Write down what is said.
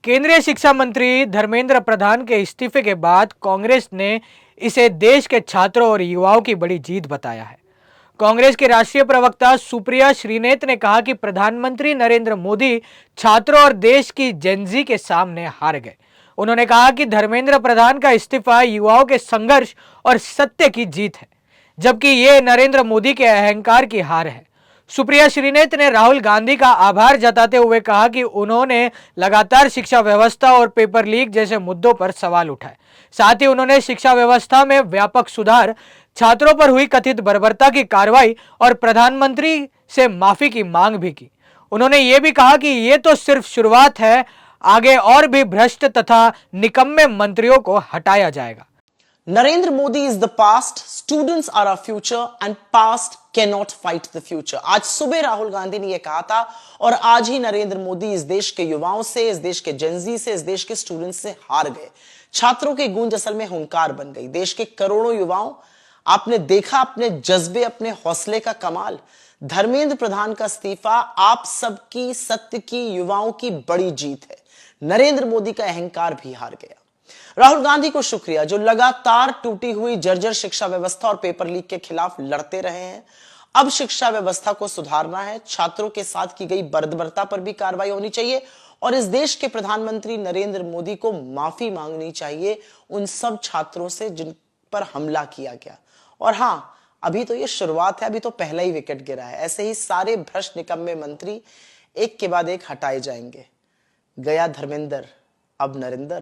केंद्रीय शिक्षा मंत्री धर्मेंद्र प्रधान के इस्तीफे के बाद कांग्रेस ने इसे देश के छात्रों और युवाओं की बड़ी जीत बताया है। कांग्रेस के राष्ट्रीय प्रवक्ता सुप्रिया श्रीनेत ने कहा कि प्रधानमंत्री नरेंद्र मोदी छात्रों और देश की जेनजी के सामने हार गए। उन्होंने कहा कि धर्मेंद्र प्रधान का इस्तीफा युवाओं के संघर्ष और सत्य की जीत है, जबकि ये नरेंद्र मोदी के अहंकार की हार है। सुप्रिया श्रीनेत ने राहुल गांधी का आभार जताते हुए कहा कि उन्होंने लगातार शिक्षा व्यवस्था और पेपर लीक जैसे मुद्दों पर सवाल उठाए। साथ ही उन्होंने शिक्षा व्यवस्था में व्यापक सुधार, छात्रों पर हुई कथित बर्बरता की कार्रवाई और प्रधानमंत्री से माफी की मांग भी की। उन्होंने ये भी कहा कि ये तो सिर्फ शुरुआत है, आगे और भी भ्रष्ट तथा निकम्मे मंत्रियों को हटाया जाएगा। Narendra Modi is the past, students are our future and past can not fight the future. आज सुबह राहुल गांधी ने यह कहा था और आज ही नरेंद्र मोदी इस देश के युवाओं से, इस देश के जेनजी से, इस देश के स्टूडेंट्स से हार गए। छात्रों की गूंज असल में हुंकार बन गई। देश के करोड़ों युवाओं, आपने देखा अपने जज्बे, अपने हौसले का कमाल। धर्मेंद्र प्रधान का इस्तीफा आप सबकी, सत्य की, युवाओं की बड़ी जीत है। नरेंद्र मोदी का अहंकार भी हार गया। राहुल गांधी को शुक्रिया जो लगातार टूटी हुई जर्जर शिक्षा व्यवस्था और पेपर लीक के खिलाफ लड़ते रहे हैं। अब शिक्षा व्यवस्था को सुधारना है। छात्रों के साथ की गई बर्बरता पर भी कार्रवाई होनी चाहिए और इस देश के प्रधानमंत्री नरेंद्र मोदी को माफी मांगनी चाहिए उन सब छात्रों से जिन पर हमला किया गया। और हां, अभी तो ये शुरुआत है, अभी तो पहला ही विकेट गिरा है। ऐसे ही सारे भ्रष्ट निकम्मे मंत्री एक के बाद एक हटाए जाएंगे। गया धर्मेंद्र, अब नरेंद्र।